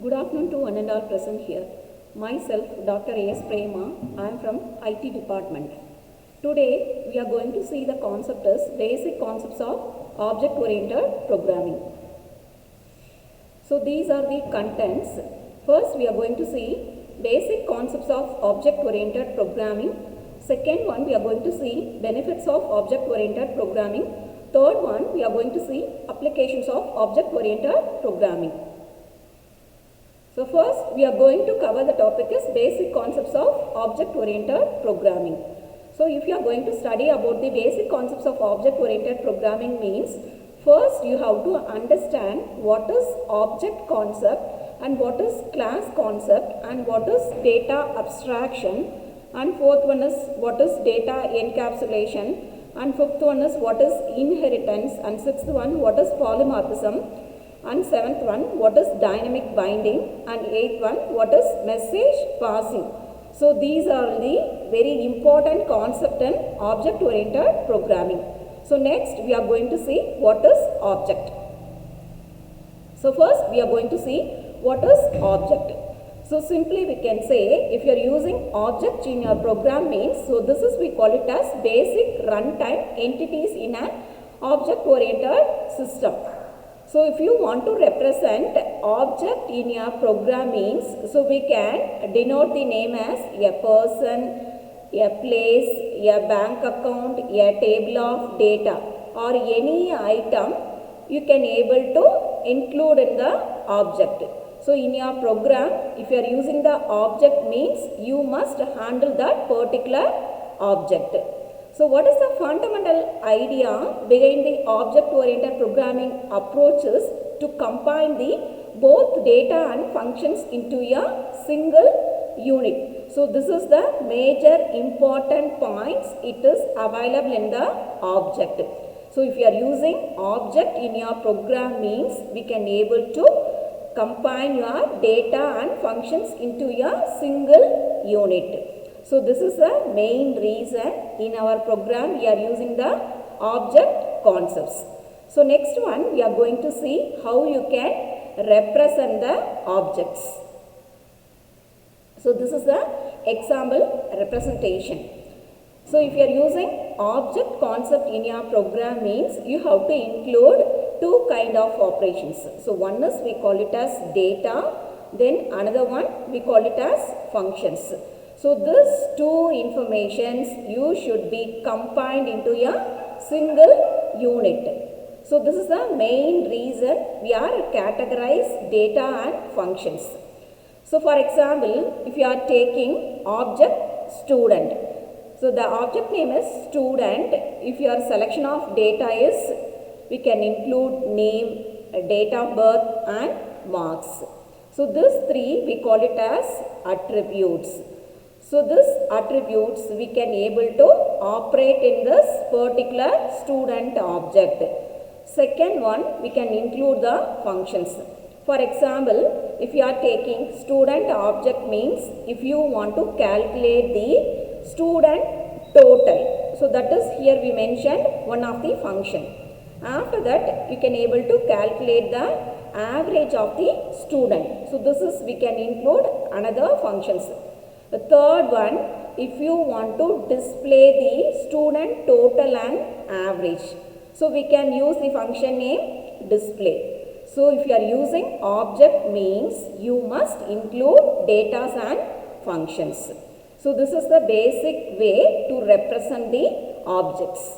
Good afternoon to one and all present here. Myself, Dr. A.S. Prema. I am from IT department. Today, we are going to see the concept as basic concepts of object-oriented programming. So, these are the contents. First, we are going to see basic concepts of object-oriented programming. Second one, we are going to see benefits of object-oriented programming. Third one, we are going to see applications of object-oriented programming. So first we are going to cover the topic is basic concepts of object-oriented programming. So if you are going to study about the basic concepts of object-oriented programming means first you have to understand what is object concept and what is class concept and what is data abstraction, and fourth one is what is data encapsulation, and fifth one is what is inheritance, and sixth one what is polymorphism, and seventh one what is dynamic binding, and eighth one what is message passing. So these are the very important concept in object oriented programming. So next we are going to see what is object. So first we are going to see what is object. So simply we can say if you are using object in your program means, so this is we call it as basic runtime entities in an object oriented system. So if you want to represent object in your program means, so we can denote the name as a person, a place, a bank account, a table of data, or any item you can able to include in the object. So in your program, if you are using the object means you must handle that particular object. So what is the fundamental idea behind the object-oriented programming approaches to combine the both data and functions into a single unit? So this is the major important points it is available in the object. So if you are using object in your program means we can able to combine your data and functions into a single unit. So this is the main reason in our program we are using the object concepts. So next one we are going to see how you can represent the objects. So this is the example representation. So if you are using object concept in your program means you have to include two kind of operations. So one is we call it as data, then another one we call it as functions. So these two informations you should be combined into a single unit. So this is the main reason we are categorize data and functions. So for example, if you are taking object student, so the object name is student. If your selection of data is, we can include name, date of birth and marks. So these three we call it as attributes. So these attributes we can able to operate in this particular student object. Second one we can include the functions. For example, if you are taking student object means if you want to calculate the student total. So that is here we mentioned one of the function. After that you can able to calculate the average of the student. So this is we can include another functions. The third one, if you want to display the student total and average, so we can use the function name display. So if you are using object means you must include data and functions. So this is the basic way to represent the objects.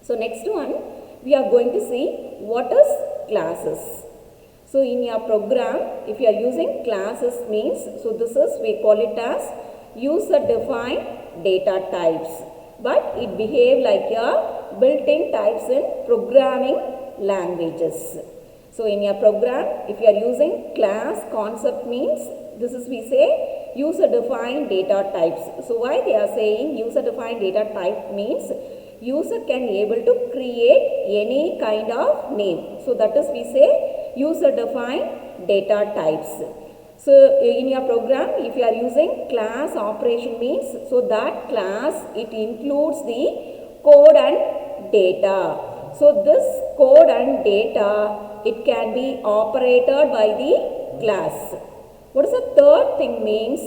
So next one we are going to see what is classes. So in your program, if you are using classes means, so this is we call it as user defined data types, but it behave like a built-in types in programming languages. So in your program, if you are using class concept means, this is we say user defined data types. So why they are saying user defined data type means user can able to create any kind of name. So that is we say user defined data types. So in your program if you are using class operation means, so that class it includes the code and data. So this code and data it can be operated by the class. What is the third thing means?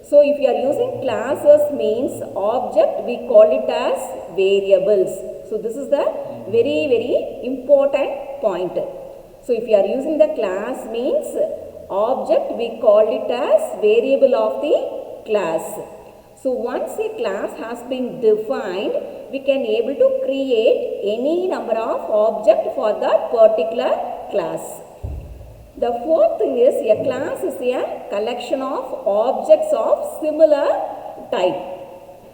So if you are using classes means object, we call it as variables. So this is the very important point. So if you are using the class means object, we call it as variable of the class. So once a class has been defined, we can able to create any number of object for that particular class. The fourth thing is a class is a collection of objects of similar type.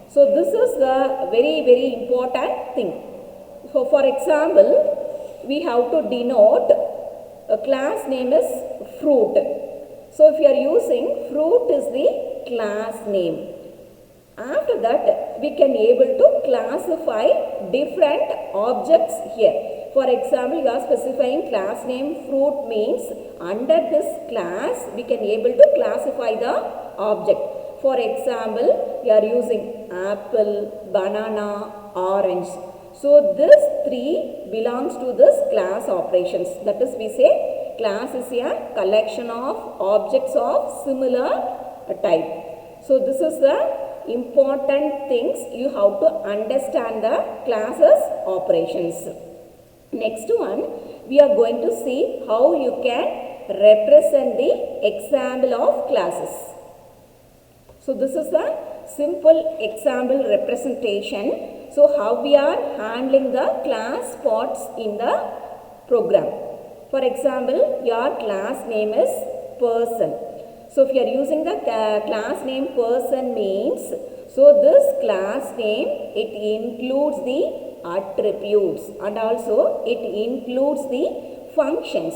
So this is the very important thing. So for example, we have to denote a class name is fruit. So if you are using fruit is the class name. After that, we can able to classify different objects here. For example, you are specifying class name fruit means under this class, we can able to classify the object. For example, you are using apple, banana, orange. So, this three belongs to this class operations. That is, we say class is a collection of objects of similar type. So, this is the important things you have to understand the classes operations. Next one, we are going to see how you can represent the example of classes. So this is the simple example representation. So how we are handling the class parts in the program. For example, your class name is person. So if you are using the class name person means, so this class name, it includes the attributes and also it includes the functions.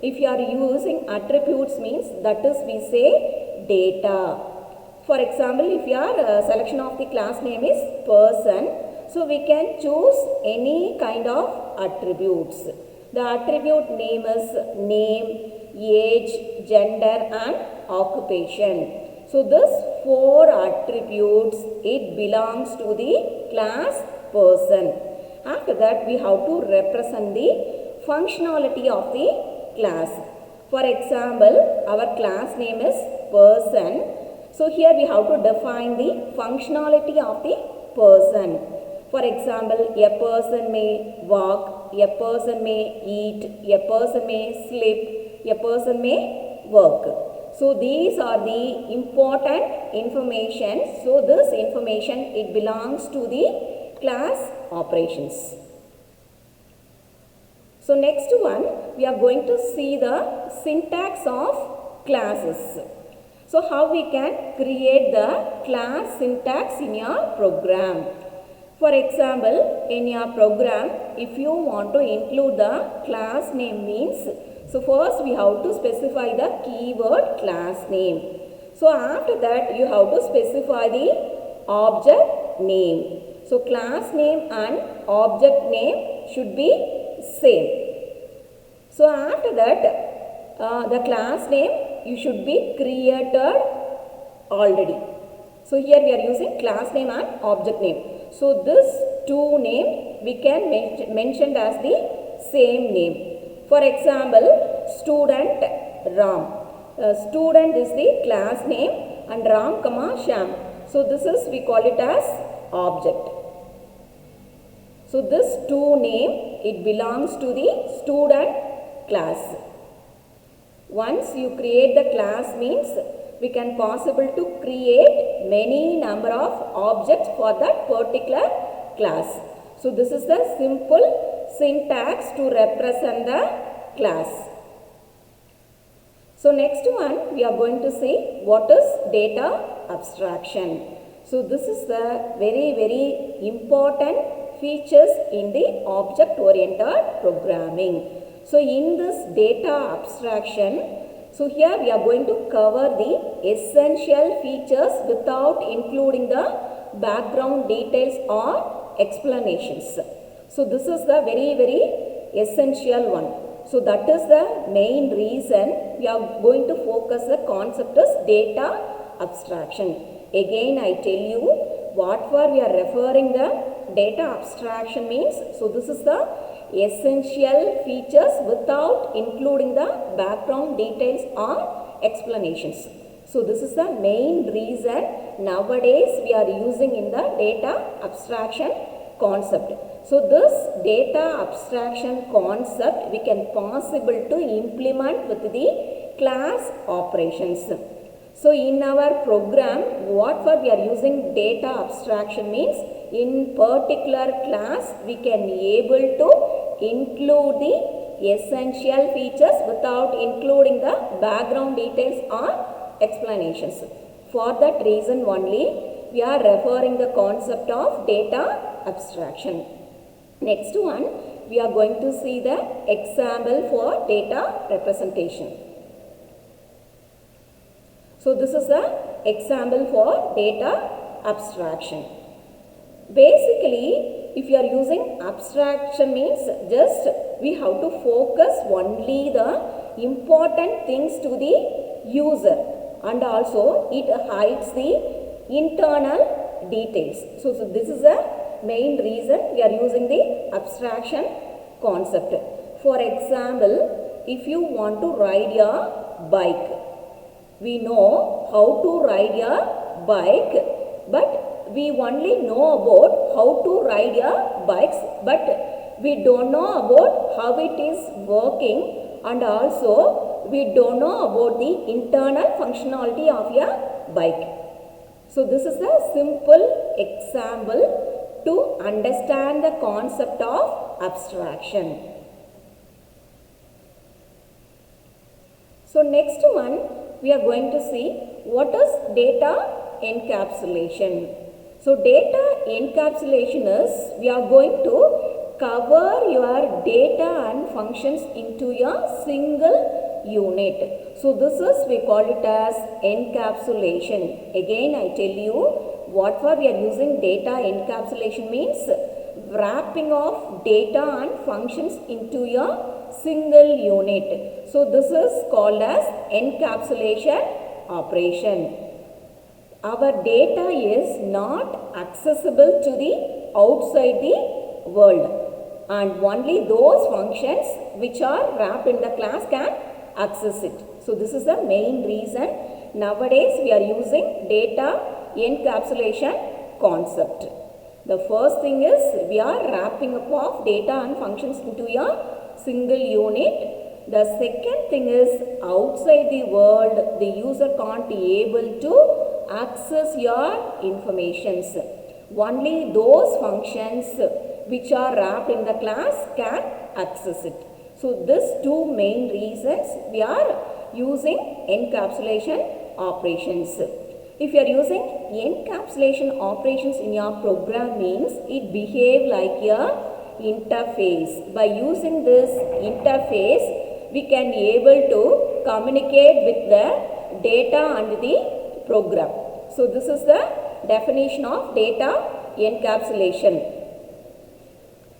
If you are using attributes means, that is we say data. For example, if your selection of the class name is person, so we can choose any kind of attributes. The attribute name is name, age, gender and occupation. So this four attributes, it belongs to the class person. After that, we have to represent the functionality of the class. For example, our class name is person. So here we have to define the functionality of the person. For example, a person may walk, a person may eat, a person may sleep, a person may work. So these are the important information. So this information, it belongs to the class operations. So next one, we are going to see the syntax of classes. So how we can create the class syntax in your program. For example, in your program, if you want to include the class name means, so first we have to specify the keyword class name. So after that, you have to specify the object name. So class name and object name should be same. So after that, the class name you should be created already. So here we are using class name and object name. So this two name we can mention as the same name. For example, student Ram. Student is the class name and Ram, Shyam. So this is, we call it as object. So this two name, it belongs to the student class. Once you create the class means, we can possible to create many number of objects for that particular class. So this is the simple syntax to represent the class. So next one, we are going to see what is data abstraction. So this is the very important features in the object-oriented programming. So in this data abstraction, so here we are going to cover the essential features without including the background details or explanations. So this is the very essential one. So that is the main reason we are going to focus the concept as data abstraction. Again I tell you what for we are referring the data abstraction means. So this is the essential features without including the background details or explanations. So this is the main reason nowadays we are using in the data abstraction concept. So this data abstraction concept we can possible to implement with the class operations. So in our program, what for we are using data abstraction means in particular class we can able to include the essential features without including the background details or explanations. For that reason only we are referring the concept of data abstraction. Next one, we are going to see the example for data representation. So this is the example for data abstraction. Basically, if you are using abstraction means just we have to focus only the important things to the user, and also it hides the internal details. So this is the main reason we are using the abstraction concept. For example, if you want to ride a bike, we know how to ride a bike, but we only know about how to ride a bikes, but we don't know about how it is working, and also we don't know about the internal functionality of a bike. So this is a simple example to understand the concept of abstraction. So next one, we are going to see what is data encapsulation. So data encapsulation is we are going to cover your data and functions into a single unit. So this is we call it as encapsulation. Again I tell you what for we are using data encapsulation means wrapping of data and functions into a single unit. So this is called as encapsulation operation. Our data is not accessible to the outside the world, and only those functions which are wrapped in the class can access it. So this is the main reason nowadays we are using data encapsulation concept. The first thing is we are wrapping up of data and functions into a single unit. The second thing is outside the world the user can't be able to access your informations. Only those functions which are wrapped in the class can access it. So these two main reasons we are using encapsulation operations. If you are using encapsulation operations in your program means it behave like a interface. By using this interface we can be able to communicate with the data and the program. So this is the definition of data encapsulation.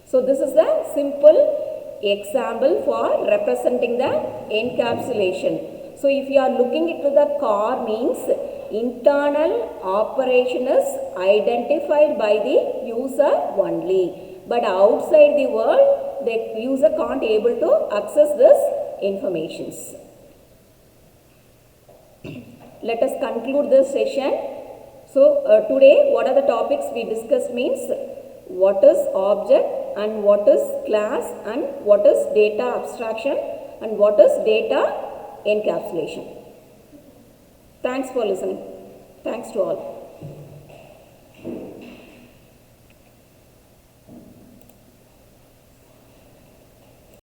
So this is the simple example for representing the encapsulation. So if you are looking into the car means internal operation is identified by the user only, but outside the world the user can't able to access this informations. Let us conclude this session. So today what are the topics we discussed means what is object and what is class and what is data abstraction and what is data encapsulation. Thanks for listening. Thanks to all.